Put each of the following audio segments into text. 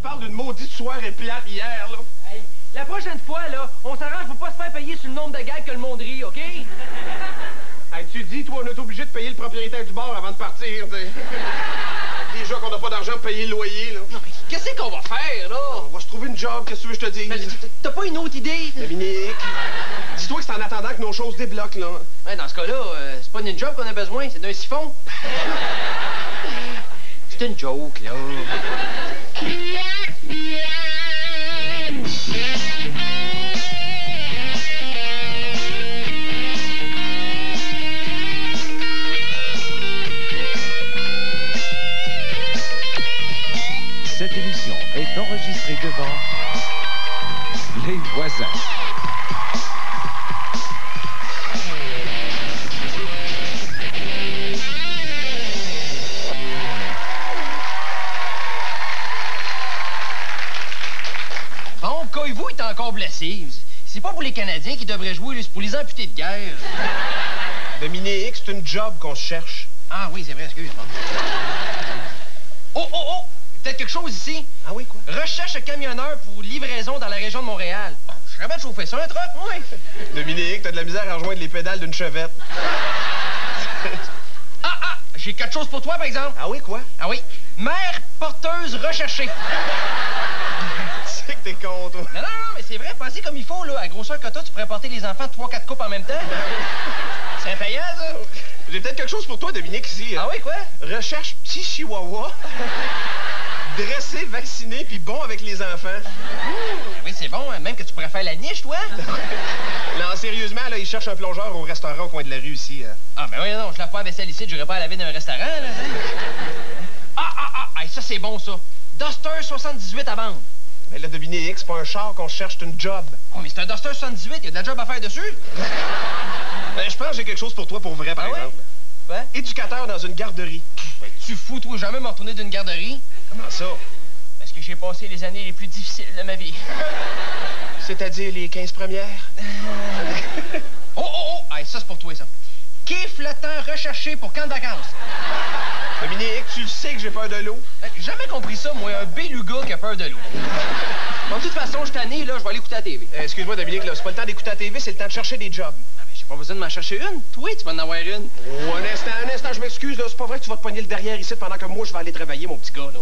parles d'une maudite soirée plate hier, là. Hey, la prochaine fois, là, on s'arrange pour pas se faire payer sur le nombre de gags que le monde rit, OK? Hey, tu dis, toi, on est obligé de payer le propriétaire du bar avant de partir, t'sais. Déjà qu'on n'a pas d'argent pour payer le loyer, là. Non, mais qu'est-ce qu'on va faire, là? On va se trouver une job, qu'est-ce que tu veux que je te dise? Mais t'as pas une autre idée? Dominique, dis-toi que c'est en attendant que nos choses débloquent, là. Ouais, dans ce cas-là, c'est pas d'une job qu'on a besoin, c'est d'un siphon. C'est une joke, là. Cette émission est enregistrée devant les voisins. Bon, Coyez-vous est encore blessé. C'est pas pour les Canadiens qui devraient jouer, c'est pour les amputés de guerre. Dominique, c'est une job qu'on cherche. Ah oui, c'est vrai, excuse-moi. Oh! Peut-être quelque chose ici. Ah oui, quoi? Recherche camionneur pour livraison dans la région de Montréal. Je serais bien de chauffer ça, un truck, moi. Dominique, t'as de la misère à rejoindre les pédales d'une chevette. J'ai quelque chose pour toi, par exemple. Ah oui, quoi? Ah oui. Mère porteuse recherchée. C'est que t'es con, toi. Non, mais c'est vrai, pensez comme il faut, là. À grosseur que toi, tu pourrais porter les enfants de 3-4 coupes en même temps. C'est impayant, ça. J'ai peut-être quelque chose pour toi, Dominique, ici. Ah oui, quoi? Recherche petit chihuahua. Dressé, vacciné, puis bon avec les enfants. Oui, c'est bon, hein, même que tu pourrais faire la niche, toi. Non, sérieusement, là, ils cherchent un plongeur au restaurant au coin de la rue, ici. Ah, ben oui, non, je lave pas la vaisselle ici, j'aurais pas à laver dans un restaurant, là. Hey, ça, c'est bon, ça. Duster 78 à vendre. Mais là, Dominique, c'est pas un char qu'on cherche, c'est une job. Oh, mais c'est un Duster 78, il y a de la job à faire dessus. Ben, je pense que j'ai quelque chose pour toi pour vrai, par exemple. Ouais? Éducateur dans une garderie. Ben, tu fous, toi, jamais me retourner d'une garderie? Comment ça? Parce que j'ai passé les années les plus difficiles de ma vie. C'est-à-dire les 15 premières? Oh! Hey, ça, c'est pour toi, ça. Quai flottant recherché pour camp de vacances. Dominique, tu le sais que j'ai peur de l'eau. J'ai jamais compris ça, moi, un beluga qui a peur de l'eau. Bon, de toute façon, je suis tanné, là, je vais aller écouter la TV. Excuse-moi, Dominique, là, c'est pas le temps d'écouter la TV, c'est le temps de chercher des jobs. Ah, ben, j'ai pas besoin de m'en chercher une. Toi, tu vas en avoir une. Oh, un instant, je m'excuse, là. C'est pas vrai que tu vas te pogner le derrière ici pendant que moi, je vais aller travailler, mon petit gars, là.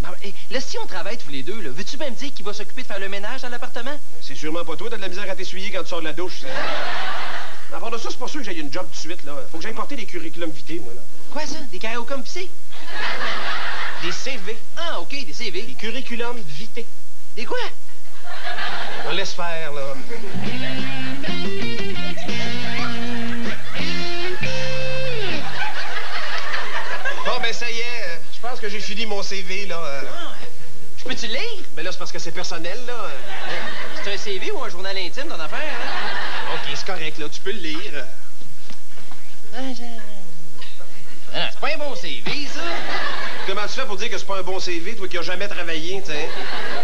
Là, si on travaille tous les deux, là, veux-tu bien me dire qui va s'occuper de faire le ménage dans l'appartement? C'est sûrement pas toi, t'as de la misère à t'essuyer quand tu sors de la douche. À part de ça, c'est pas sûr que j'aille une job tout de suite, là. Faut que j'aille porter des curriculums vitae, moi, là. Quoi, ça? Des karaokés pissés? Des CV. Ah, OK, des CV. Des curriculums vitae. Des quoi? On laisse faire, là. Bon, ben, ça y est. Je pense que j'ai fini mon CV, là. Je peux-tu le lire? Ben là, c'est parce que c'est personnel, là. C'est un CV ou un journal intime, ton affaire, hein? OK, c'est correct, là. Tu peux le lire. Ah, c'est pas un bon CV, ça. Comment tu fais pour dire que c'est pas un bon CV, toi qui as jamais travaillé, tu sais?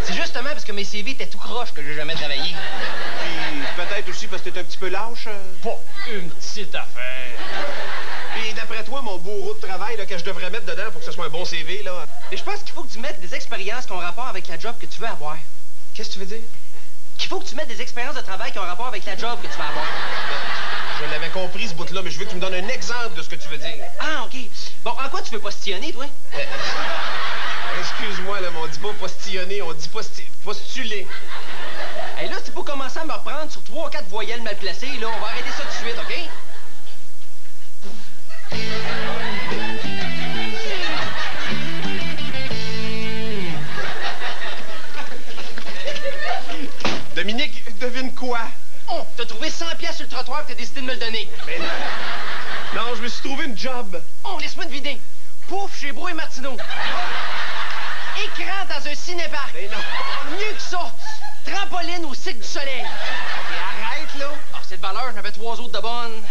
C'est justement parce que mes CV étaient tout croches que j'ai jamais travaillé. Puis peut-être aussi parce que t'es un petit peu lâche. Pas une petite affaire. Puis d'après toi, mon bourreau de travail, là, que je devrais mettre dedans pour que ce soit un bon CV, là. Mais je pense qu'il faut que tu mettes des expériences qui ont rapport avec la job que tu veux avoir. Qu'est-ce que tu veux dire? Qu'il faut que tu mettes des expériences de travail qui ont rapport avec la job que tu vas avoir. Je l'avais compris, ce bout-là, mais je veux que tu me donnes un exemple de ce que tu veux dire. Ah, OK. Bon, en quoi tu veux postillonner, toi? Excuse-moi, là, mais on dit pas postillonner, on dit postuler. Hey, là, c'est pour commencer à me reprendre sur 3 ou 4 voyelles mal placées, là. On va arrêter ça tout de suite, OK? Dominique, devine quoi? Oh, t'as trouvé 100 piastres sur le trottoir et t'as décidé de me le donner. Mais non. Non, je me suis trouvé une job. Oh, laisse-moi deviner. Pouf chez Bro et Martineau. Écran dans un cinéparc. Mais non. Mieux que ça. Trampoline au Cirque du Soleil. OK, arrête, là. Ah, c'est de valeur, j'en avais 3 autres de bonnes.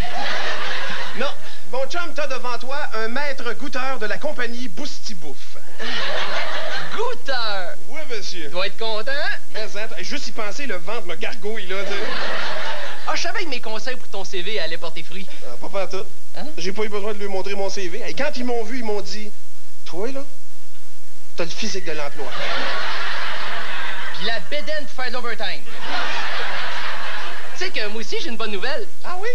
Non. Mon chum, t'as devant toi un maître goûteur de la compagnie Boustibouffe. Goûteur. Oui, monsieur. Tu dois être content. Mais attends, juste y penser, le ventre me gargouille, là. Ah, je savais que mes conseils pour ton CV allaient porter fruit. Pas partout. Hein? J'ai pas eu besoin de lui montrer mon CV. Et quand ils m'ont vu, ils m'ont dit, toi, là, t'as le physique de l'emploi. bédaine pour faire de l'overtime. Tu sais que moi aussi, j'ai une bonne nouvelle. Ah oui?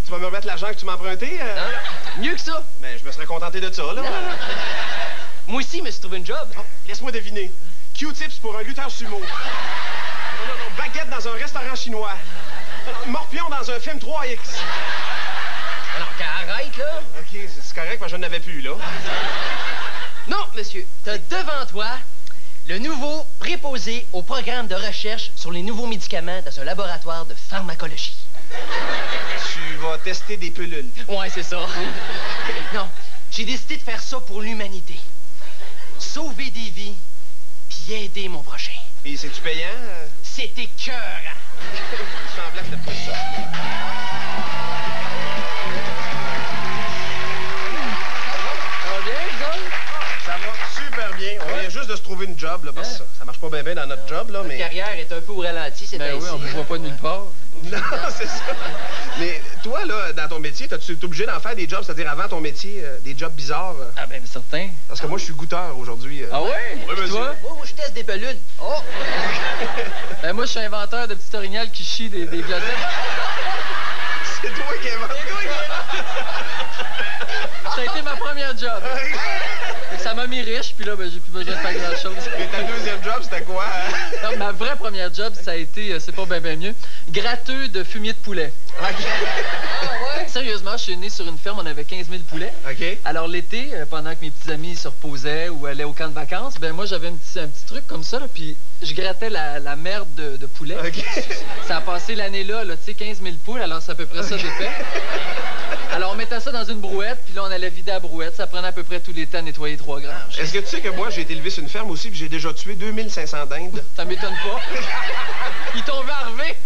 Tu vas me remettre l'argent que tu m'as emprunté? Non, mieux que ça. Ben, je me serais contenté de ça, là. Moi aussi, je me suis trouvé une job. Oh, laisse-moi deviner. Q-tips pour un lutteur sumo. Non, baguette dans un restaurant chinois. Morpion dans un film 3X. Alors, arrête, là. OK, c'est correct, moi je n'avais plus, là. Non, monsieur, t'as devant toi le nouveau préposé au programme de recherche sur les nouveaux médicaments dans un laboratoire de pharmacologie. Tu vas tester des pilules. Ouais, c'est ça. Non, j'ai décidé de faire ça pour l'humanité. Sauver des vies, puis aider mon prochain. Et c'est-tu payant? C'est écœurant. Il semblait que c'était pas ça. Ça va bien, John? Ça va super bien. On vient juste de se trouver une job, là, parce que ça marche pas bien dans notre job, là, mais... Notre carrière est un peu au ralenti, c'est Ben oui, on ne voit pas de nulle part. Non, c'est ça. Mais toi, là, dans ton métier, t'es obligé d'en faire des jobs, c'est-à-dire avant ton métier, des jobs bizarres? Ah ben certain. Parce que moi, je suis goûteur aujourd'hui. Ah ouais? Oui, monsieur. Toi? Oh, moi, je teste des pelules. Oh! Ben moi, je suis inventeur de petits orignales qui chient des glacettes. C'est toi qui inventes. Ça a été ma première job. Fait que ça m'a mis riche, puis là, ben, j'ai plus besoin de faire grand-chose. Et ta deuxième job, c'était quoi? Non, ma vraie première job, ça a été, c'est pas bien mieux, gratteux de fumier de poulet. OK. Ah ouais? Sérieusement, je suis né sur une ferme, on avait 15 000 poulets. OK. Alors l'été, pendant que mes petits amis se reposaient ou allaient au camp de vacances, ben moi j'avais un petit truc comme ça, là, puis je grattais la merde de poulet. OK. Ça a passé l'année-là, tu sais, 15 000 poules, alors c'est à peu près ça d'effet. Alors on mettait ça dans une brouette, puis là on allait vider la brouette, ça prenait à peu près tout l'été à nettoyer 3 granges. Est-ce que tu sais que moi, j'ai été élevé sur une ferme aussi, puis j'ai déjà tué 2500 dindes? Ça m'étonne pas. Ils t'ont vu arriver.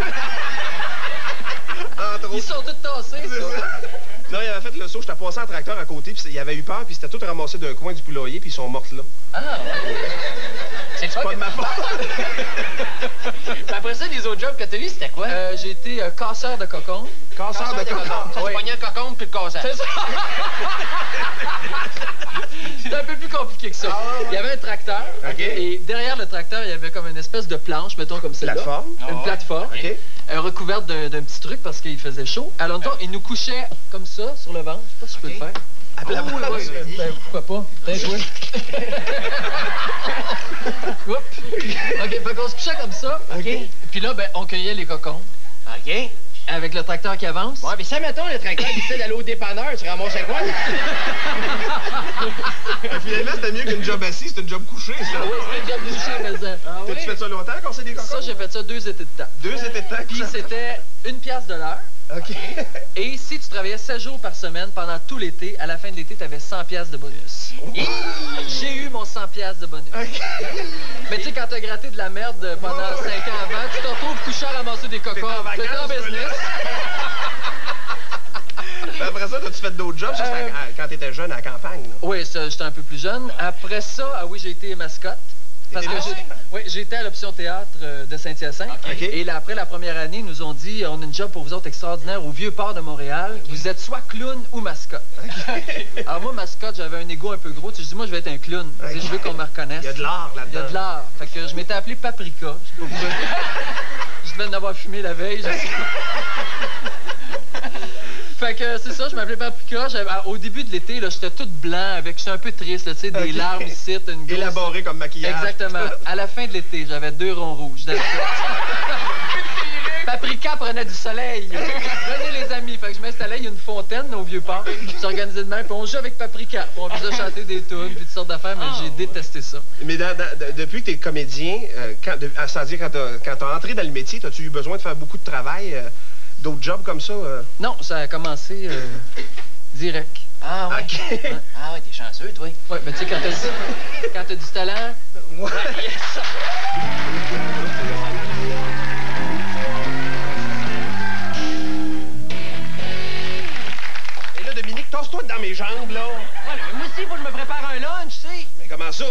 Entre Ils autres. sont tous tassés, C'est ça. ça. Non, il avait fait le saut, j'étais passé en tracteur à côté, puis il avait eu peur, puis c'était tout ramassé d'un coin du poulailler, puis ils sont morts là. Ah! C'est Pas de ma faute. Puis après ça, les autres jobs que t'as eu, c'était quoi? J'ai été casseur de cocon. Casseur de cocon. Ça, tu pognais un cocon puis le cassage. C'est ça. C'était un peu plus compliqué que ça. Il y avait un tracteur. OK. Et derrière le tracteur, il y avait comme une espèce de planche, mettons comme celle-là. Plateforme. Une plateforme. OK. Recouverte d'un petit truc parce qu'il faisait chaud. Alors, il nous couchait comme ça sur le ventre. Je sais pas si je peux le faire. À plat oui, ventre. oui, oui. Ben, pourquoi pas? Peut-être, oui. Oups. OK, fait qu'on se couchait comme ça. OK. Puis là, ben, on cueillait les cocons. OK. Avec le tracteur qui avance. Ouais, mais ça, mettons, le tracteur décidait d'aller au dépanneur, tu ramassais quoi? Finalement, c'était mieux qu'une job assis, c'était une job couchée, ça. Oui, c'était un job couché, mais ça. Ah T'as-tu fait ça longtemps, qu'on sait des cocons? Ça, j'ai fait ça 2 étés de temps. 2 étés de temps. Puis c'était 1 piastre de l'heure. OK. Et si tu travaillais 7 jours par semaine pendant tout l'été, à la fin de l'été, tu avais 100 piastres de bonus. J'ai eu mon 100 piastres de bonus. OK. Mais tu sais, quand t'as gratté de la merde pendant 5 ans avant, tu te retrouves couché à ramasser des cocons. T'es en T'es en vacances, business. Puis après ça, t'as-tu fait d'autres jobs? Ça, c'était quand t'étais jeune à la campagne, là. Oui, ça, j'étais un peu plus jeune. Après ça, ah oui, j'ai été mascotte. Parce que j'étais à l'option théâtre de Saint-Hyacinthe. OK. Et là, après la première année, ils nous ont dit on a une job pour vous autres extraordinaire au Vieux-Port de Montréal. Vous êtes soit clown ou mascotte. Alors moi, mascotte, j'avais un ego un peu gros. Tu sais, je dis moi, je vais être un clown. Tu sais, je veux qu'on me reconnaisse. Il y a de l'art Il y là-dedans. a de l'art. Fait que je m'étais appelé Paprika. Je sais pas pourquoi. Je devais en avoir fumé la veille. Je sais. Fait que c'est ça, je m'appelais Paprika. Au début de l'été, là, j'étais toute blanc, j'étais un peu triste, tu sais, des larmes ici, une grosse... Élaboré comme maquillage. Exactement. À la fin de l'été, j'avais 2 ronds rouges. Paprika prenait du soleil. Venez les amis. Fait que je m'installais, il y a une fontaine au Vieux-Port. Je s'organisais de même, puis on joue avec Paprika. Puis on faisait chanter des tunes, puis toutes sortes d'affaires, mais j'ai détesté ça. Mais depuis que t'es comédien, c'est-à-dire quand t'as entré dans le métier, t'as-tu eu besoin de faire beaucoup de travail, d'autres jobs comme ça? Non, ça a commencé direct. Ah ouais? OK. Ah ouais, t'es chanceux, toi. Ouais, mais tu sais, quand t'as du talent... Ouais. Yes! Et là, Dominique, tasse-toi dans mes jambes, là. Ouais, moi aussi, faut que je me prépare un lunch, tu sais. Mais comment ça?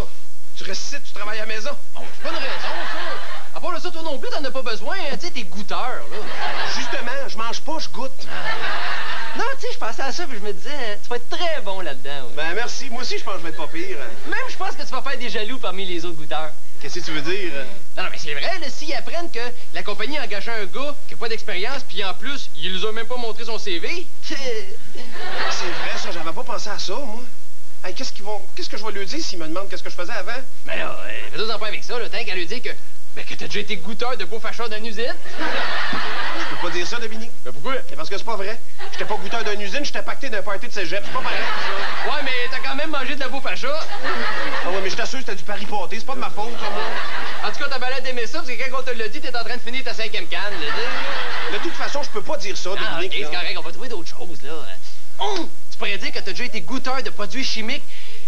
Tu restes ici, tu travailles à la maison? Bon, c'est pas une raison, ça. À part de ça, toi non plus, t'en as pas besoin. Tu sais, t'es goûteur, là. Justement, je mange pas, je goûte. Non, tu sais, je pensais à ça, puis je me disais, tu vas être très bon là-dedans. Ouais. Ben merci, moi aussi je pense que je vais être pas pire. Même, je pense que tu vas faire des jaloux parmi les autres goûteurs. OK. Qu'est-ce que tu veux dire? Non, mais c'est vrai, là, s'ils apprennent que la compagnie a engagé un gars qui n'a pas d'expérience, puis en plus, il nous a même pas montré son CV. C'est vrai, ça, j'avais pas pensé à ça, moi. Hey, qu'est-ce que je vais lui dire s'il me demande qu'est-ce que je faisais avant? Mais là, fais-toi-en pas avec ça, là. T'as qu'à lui dire que t'as déjà été goûteur de beaux facheurs d'une usine. Je peux pas dire ça, Dominique. Mais pourquoi? C'est parce que c'est pas vrai. J'étais pas goûteur d'une usine, j'étais pacté d'un party de cégep. C'est pas pareil, ça. Ouais, mais t'as quand même mangé de la beau facha. Ah ouais, mais je t'assure, c'était du pari pâté. C'est pas de ma faute, ça, moi. En tout cas, t'as balade d'aimer ça, parce que quand on te l'a dit, t'es en train de finir ta 5e canne, là. De toute façon, je peux pas dire ça, Ah, Dominique. OK, c'est correct, on va trouver d'autres choses, là. Tu pourrais dire que t'as déjà été goûteur de produits chimiques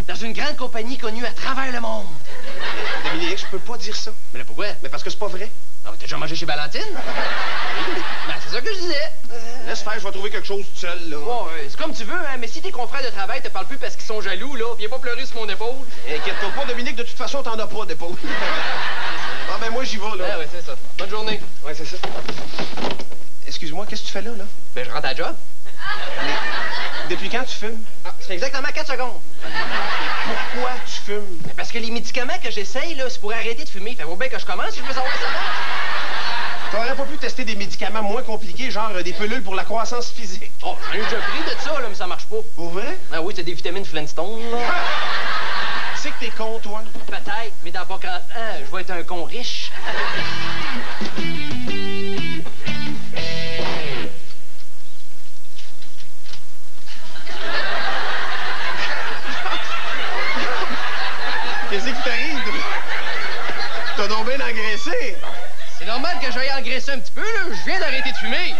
dans une grande compagnie connue à travers le monde. Dominique, je peux pas dire ça. Mais là, pourquoi? Mais parce que c'est pas vrai. Ah, t'as déjà mangé chez Valentine? Ben, c'est ça que je disais. Laisse faire, je vais trouver quelque chose tout seul, là. Ouais, c'est comme tu veux, hein, mais si tes confrères de travail te parlent plus parce qu'ils sont jaloux, là, viens pas pleurer sur mon épaule. Inquiète-toi pas, Dominique, de toute façon, t'en as pas d'épaule. Ah, ben moi, j'y vais, là. Ah, ouais, c'est ça. Bonne journée. Ouais, c'est ça. Excuse-moi, qu'est-ce que tu fais là? Ben, je rentre à la job. Mais depuis quand tu fumes? Ah, c'est exactement 4 secondes. Pourquoi tu fumes? Ben, parce que les médicaments que j'essaye, là, c'est pour arrêter de fumer. Fait vaut bien que je commence si je veux savoir ça marche. T'aurais pas pu tester des médicaments moins compliqués, genre des pilules pour la croissance physique? Oh, j'en ai déjà pris de ça, là, mais ça marche pas. Pour vrai? Ah oui, c'est des vitamines Flintstone, là. Tu sais que t'es con, toi. Peut-être, mais dans pas 40 ans, je vais être un con riche. Qu'est-ce qui t'arrive? T'as donc bien engraissé. C'est normal que j'aille engraisser un petit peu, là. Je viens d'arrêter de fumer.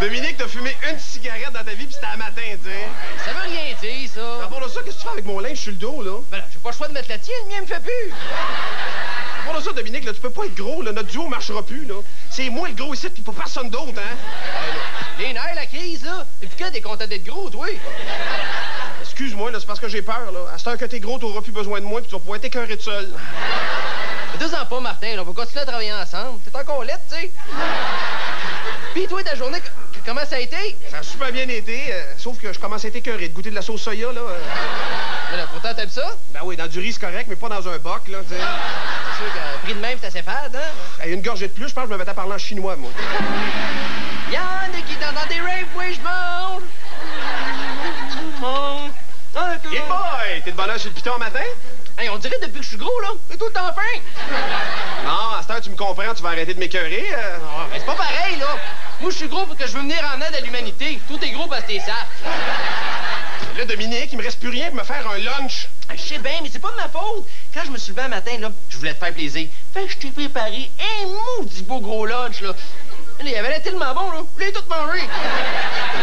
Dominique, t'as fumé une cigarette dans ta vie, puis c'était à matin, tu sais. Ça veut rien dire, ça. À part de ça, qu'est-ce que tu fais avec mon linge sur le dos, là? Ben là, j'ai pas le choix de mettre la tienne, le mien me fait plus. À part de ça, Dominique, là, tu peux pas être gros, là. Notre duo marchera plus, là. C'est moi le gros ici, puis pas personne d'autre, hein? Les nerfs, la crise, là. Depuis quand t'es content d'être gros, toi? Excuse-moi, là, c'est parce que j'ai peur, là. À cette heure que t'es gros, t'auras plus besoin de moi, puis tu vas pouvoir t'écœurer tout seul. Fais-toi-en pas, Martin, là. On va continuer à travailler ensemble. T'es encore laide, tu sais. Pis toi, ta journée, comment ça a été? Ça a super bien été, sauf que je commence à être écœuré de goûter de la sauce soya, là. Mais là, pourtant, t'aimes ça? Ben oui, dans du riz, c'est correct, mais pas dans un boc, là, tu sais. C'est sûr que pris de même, c'est assez fade, hein? Hey, une gorgée de plus, je pense que je me mettais à parler en chinois, moi. Y'en a qui dansent dans des raves, oui, je mange. Hey boy! T'es de bonne heure sur le piton matin? Hey, on dirait depuis que je suis gros, là. T'es tout le temps faim. Non, à cette heure, tu me comprends, tu vas arrêter de m'écœurer. Ah, mais c'est pas pareil, là. Moi, je suis gros parce que je veux venir en aide à l'humanité. Toi, t'es gros parce que t'es saf. Là, Dominique, il me reste plus rien pour me faire un lunch. Ah, je sais bien, mais c'est pas de ma faute. Quand je me suis levé un matin, là, je voulais te faire plaisir. Fait que je t'ai préparé un maudit beau gros lunch, là. Il avait l'air tellement bon, là. Je l'ai tout mangé.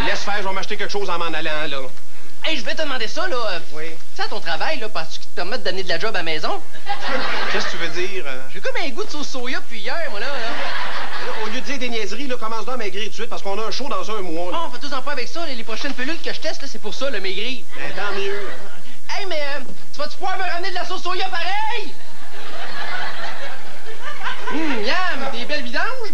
Laisse faire, je vais m'acheter quelque chose en m'en allant, là. Hey, je vais te demander ça, là. Oui. Tu sais, à ton travail, là, parce que tu te permets de donner de la job à la maison. Qu'est-ce que tu veux dire? J'ai comme un goût de sauce soya depuis hier, moi, là. Au lieu de dire des niaiseries, là, commence donc à maigrir tout de suite parce qu'on a un show dans un mois. Oh, fais-toi-en pas avec ça. Les prochaines pilules que je teste, là, c'est pour ça, le maigrir. Ben, tant mieux. Hey, mais tu vas-tu pouvoir me ramener de la sauce soya pareil? Yam, des belles vidanges?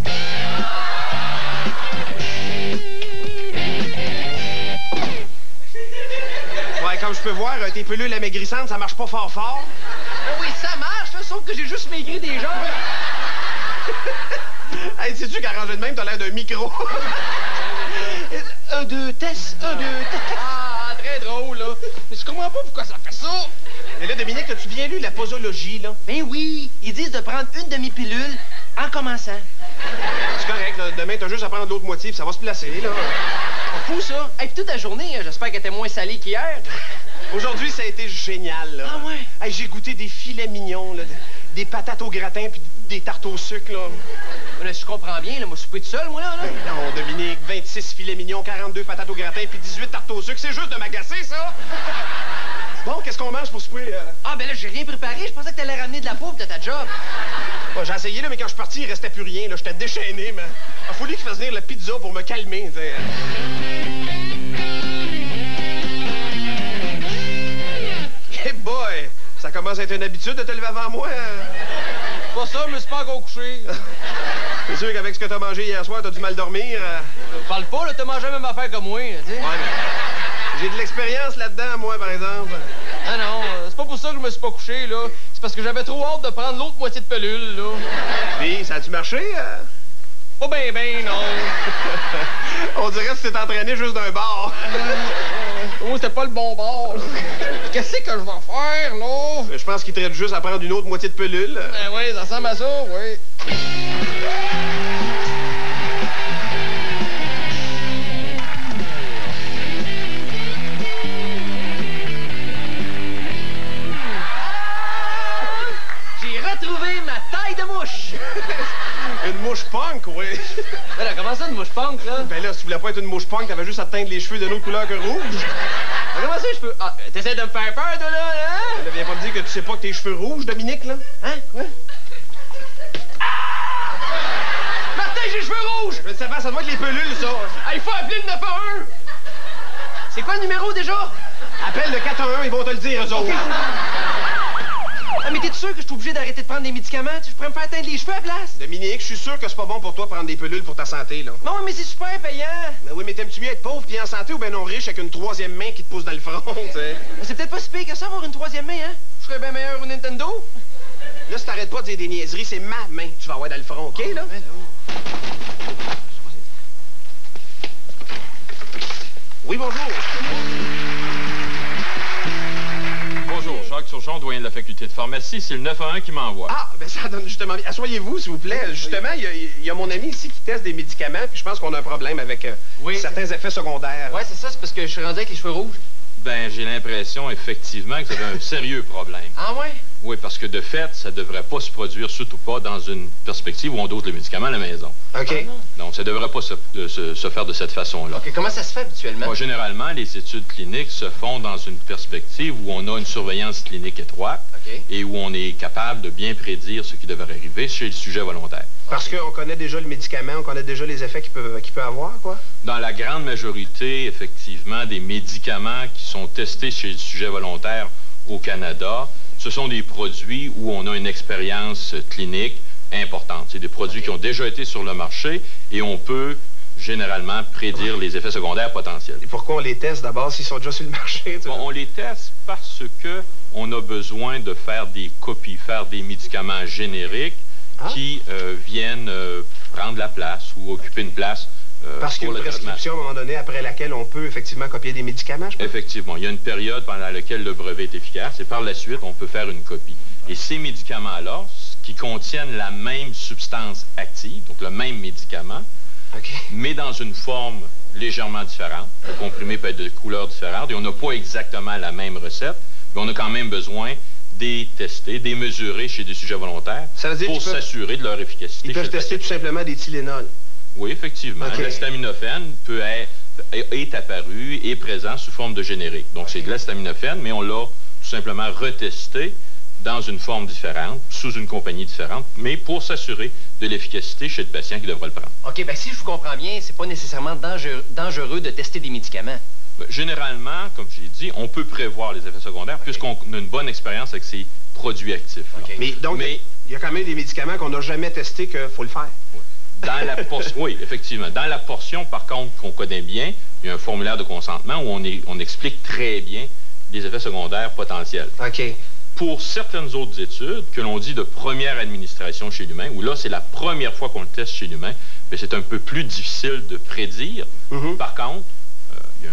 Ouais, comme je peux voir, tes pilules amaigrissantes, ça marche pas fort fort. Oh oui, ça marche, là, sauf que j'ai juste maigri des gens. Hey, sais-tu qu'arrangé de même, t'as l'air d'un micro? 1, 2, test, 1, 2, test. Ah, très drôle, là. Mais je comprends pas pourquoi ça fait ça. Mais là, Dominique, as-tu bien lu la posologie, là? Ben oui, ils disent de prendre une demi-pilule en commençant. C'est correct, là. Demain, t'as juste à prendre l'autre moitié, puis ça va se placer, là. C'est fou, ça. Hey, puis toute la journée, j'espère qu'elle était moins salée qu'hier. Aujourd'hui, ça a été génial, là. Ah ouais? Hey, j'ai goûté des filets mignons, là, des patates au gratin, puis des tartes au sucre, là. Là, si je comprends bien, là, moi, je suis pas tout seul, moi, là. Ben non, Dominique, 26 filets mignons, 42 patates au gratin, puis 18 tartes au sucre, c'est juste de m'agacer, ça! Bon, qu'est-ce qu'on mange pour souper? Ah, ben là, j'ai rien préparé. Je pensais que t'allais ramener de la poudre de ta job. Ouais, j'ai essayé, là, mais quand je suis parti, il restait plus rien, là. J'étais déchaîné, mais il a fallu qu'il fasse venir la pizza pour me calmer, tu sais. Hey boy! Ça commence à être une habitude de te lever avant moi. Pas ça, mais c'est pas encore couché. C'est sûr qu'avec ce que t'as mangé hier soir, t'as du mal dormir. Parle pas, là, t'as mangé la même affaire que moi, tu sais. Ouais, mais j'ai de l'expérience là-dedans, moi, par exemple. Ah non, c'est pas pour ça que je me suis pas couché, là. C'est parce que j'avais trop hâte de prendre l'autre moitié de pilule, là. Puis, ça a-tu marché? Pas ben, non. On dirait que tu t'es entraîné juste d'un bar. Oh, c'était pas le bon bord. Qu'est-ce que je vais faire, là? Je pense qu'il te reste juste à prendre une autre moitié de pilule. Ben oui, ça ressemble à ça, oui. J'ai retrouvé ma taille de mouche. Une mouche punk, oui. Ben là, comment ça, une mouche punk, là? Ben là, si tu voulais pas être une mouche punk, t'avais juste à te teindre les cheveux d'une autre couleur que rouge. Ben comment ça, je peux... Ah, t'essaies de me faire peur, toi, là, hein? Ne viens pas me dire que tu sais pas que tes cheveux rouges, Dominique, là? Hein? Quoi? Ah! Martin, j'ai les cheveux rouges! Je sais pas, ça doit être les pelules, ça. Ah, il faut appeler le 911! C'est quoi le numéro, déjà? Appelle le 411, ils vont te le dire, eux autres. Ah, mais t'es sûr que je suis obligé d'arrêter de prendre des médicaments? Je pourrais me faire teindre les cheveux à la place? Dominique, je suis sûr que c'est pas bon pour toi de prendre des pelules pour ta santé, là. Non, mais c'est super payant. Ben oui, mais t'aimes-tu mieux être pauvre puis en santé ou ben non riche avec une troisième main qui te pousse dans le front, tu sais? C'est peut-être pas si pire que ça, avoir une troisième main, hein? Je serais bien meilleur au Nintendo. Là, si t'arrêtes pas de dire des niaiseries, c'est ma main que tu vas avoir dans le front, OK, là? Ben là. Oui, bonjour. Bonjour, Jacques Turgeon, doyen de la faculté de pharmacie. C'est le 911 qui m'envoie. Ah, ben ça donne justement bien. Asseyez-vous, s'il vous plaît. Justement, il y a mon ami ici qui teste des médicaments, puis je pense qu'on a un problème avec certains effets secondaires. Ouais, c'est ça, c'est parce que je suis rendu avec les cheveux rouges. Ben, j'ai l'impression, effectivement, que vous avez un sérieux problème. Ah ouais? Oui, parce que de fait, ça devrait pas se produire, surtout pas dans une perspective où on dose le médicament à la maison. OK. Donc, ça devrait pas se faire de cette façon-là. OK, comment ça se fait habituellement? Bon, généralement, les études cliniques se font dans une perspective où on a une surveillance clinique étroite OK. et où on est capable de bien prédire ce qui devrait arriver chez le sujet volontaire. Parce qu'on connaît déjà le médicament, on connaît déjà les effets qu'il peut avoir, quoi. Dans la grande majorité, effectivement, des médicaments qui sont testés chez le sujet volontaire au Canada, ce sont des produits où on a une expérience clinique importante. C'est des produits qui ont déjà été sur le marché et on peut généralement prédire les effets secondaires potentiels. Et pourquoi on les teste d'abord s'ils sont déjà sur le marché? Bon, on les teste parce que on a besoin de faire des copies, faire des médicaments génériques qui viennent prendre la place ou occuper une place parce qu'il y a une prescription à un moment donné après laquelle on peut effectivement copier des médicaments, je pense. Effectivement. Il y a une période pendant laquelle le brevet est efficace et par la suite, on peut faire une copie. Et ces médicaments-là, qui contiennent la même substance active, donc le même médicament, mais dans une forme légèrement différente. Le comprimé peut être de couleurs différentes et on n'a pas exactement la même recette, mais on a quand même besoin des tester, des mesurer chez des sujets volontaires pour s'assurer de leur efficacité. Ils peuvent tester tout simplement des Tylenol. Oui, effectivement. L'acétaminophène est apparu et présent sous forme de générique. Donc, c'est de l'acétaminophène, mais on l'a tout simplement retesté dans une forme différente, sous une compagnie différente, mais pour s'assurer de l'efficacité chez le patient qui devra le prendre. OK, bien si je vous comprends bien, c'est pas nécessairement dangereux de tester des médicaments. Généralement, comme j'ai dit, on peut prévoir les effets secondaires puisqu'on a une bonne expérience avec ces produits actifs. Mais donc, il y a quand même des médicaments qu'on n'a jamais testés qu'il faut le faire. Oui. Oui, effectivement. Dans la portion, par contre, qu'on connaît bien, il y a un formulaire de consentement où on explique très bien les effets secondaires potentiels. OK. Pour certaines autres études, que l'on dit de première administration chez l'humain, où là, c'est la première fois qu'on le teste chez l'humain, mais c'est un peu plus difficile de prédire. Par contre, il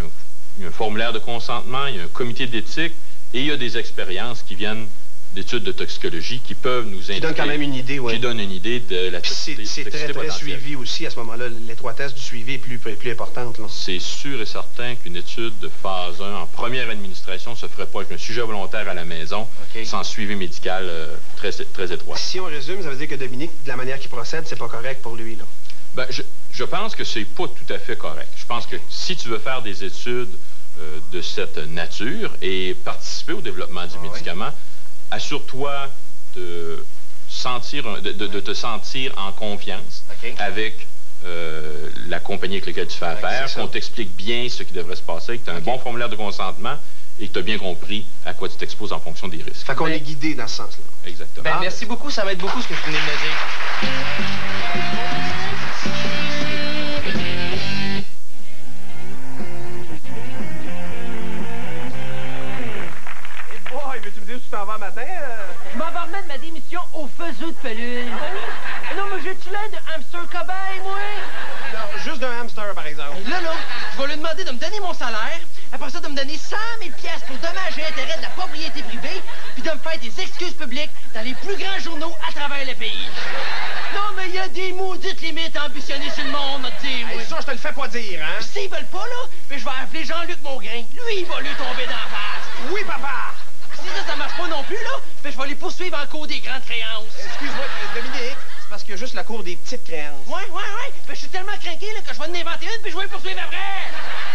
y a un formulaire de consentement, il y a un comité d'éthique et il y a des expériences qui viennent d'études de toxicologie qui peuvent nous indiquer... Qui donnent quand même une idée, oui. Qui donnent une idée de la toxicité potentielle. C'est très suivi aussi à ce moment-là. L'étroitesse du suivi est plus importante. C'est sûr et certain qu'une étude de phase 1 en première administration ne se ferait pas avec un sujet volontaire à la maison sans suivi médical très étroit. Si on résume, ça veut dire que Dominique, de la manière qu'il procède, c'est pas correct pour lui, là. Ben, je pense que c'est pas tout à fait correct. Je pense que si tu veux faire des études de cette nature et participer au développement du médicament, assure-toi de te sentir en confiance avec la compagnie avec laquelle tu fais affaire, qu'on t'explique bien ce qui devrait se passer, que tu as un bon formulaire de consentement et que tu as bien compris à quoi tu t'exposes en fonction des risques. Fait qu'on est guidé dans ce sens-là. Exactement. Ben, merci beaucoup, ça m'aide beaucoup ce que vous venez de me dire. Veux-tu me dire où tu t'en vas matin? Je m'en vais invitation au faisceau de peluche. Non, mais j'ai-tu l'air de hamster cobaye, moi? Non, juste d'un hamster, par exemple. Là, je vais lui demander de me donner mon salaire, après ça, de me donner 100 000 piastres pour dommages et intérêts de la propriété privée, puis de me faire des excuses publiques dans les plus grands journaux à travers le pays. Non, mais il y a des maudites limites ambitionnées sur le monde, m'a dit, moi. Hey, ça, je te le fais pas dire, hein? Puis s'ils veulent pas, là, ben, je vais appeler Jean-Luc Mongrain. Lui, il va lui tomber d'en face. Oui, papa! Si ça marche pas non plus, là, ben, je vais les poursuivre en cours des grandes créances. Excuse-moi, Dominique, c'est parce qu'il y a juste la cour des petites créances. Ouais. Ben, je suis tellement craqué, là, que je vais en inventer une, puis je vais les poursuivre après.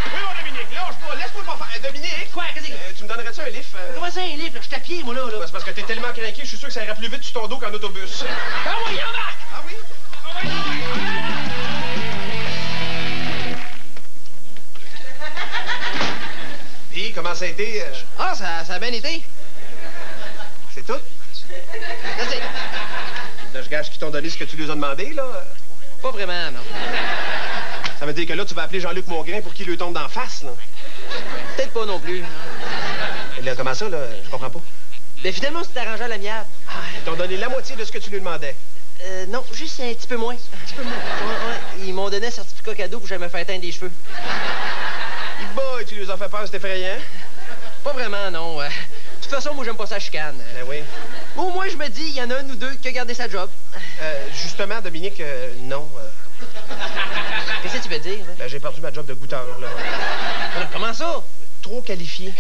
Oui, mon Dominique, lâche pas, laisse-moi pas faire. Dominique! Quoi, qu'est-ce que Tu me donnerais-tu un livre? Comment ça, un livre, là? Je suis à pied, moi, là. C'est parce que t'es tellement craqué, je suis sûr que ça ira plus vite sur ton dos qu'en autobus. Ah oui, embarque! Ah oui? Ah oui? Puis, comment ça a été? Ah, ça a bien été. C'est tout? Ça, c'est... Là, je gage qu'ils t'ont donné ce que tu lui as demandé, là. Pas vraiment, non. Ça veut dire que là, tu vas appeler Jean-Luc Mongrain pour qu'il lui tombe d'en face, là. Peut-être pas non plus. Et là, comment ça, là? Je comprends pas. Ben, finalement, c'est arrangé à l'amiable. Ils t'ont donné la moitié de ce que tu lui demandais. Non, juste un petit peu moins. Un petit peu moins. Ouais. Ils m'ont donné un certificat cadeau pour que j'aille me faire teindre des cheveux. Boy, tu lui as fait peur, c'est effrayant. Pas vraiment, non. De toute façon, moi, j'aime pas ça chicane. Ben oui. Au moins, je me dis, il y en a un ou deux qui a gardé sa job. Justement, Dominique, non. Qu'est-ce que tu veux dire? Hein? Ben, j'ai perdu ma job de goûteur, là. Comment ça? Trop qualifié.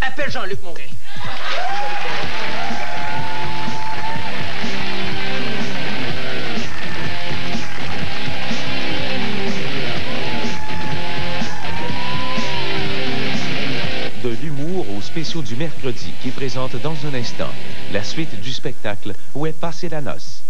Appelle Jean-Luc Mongrain. De l'humour aux spéciaux du mercredi qui présente dans un instant la suite du spectacle Où est passée la noce.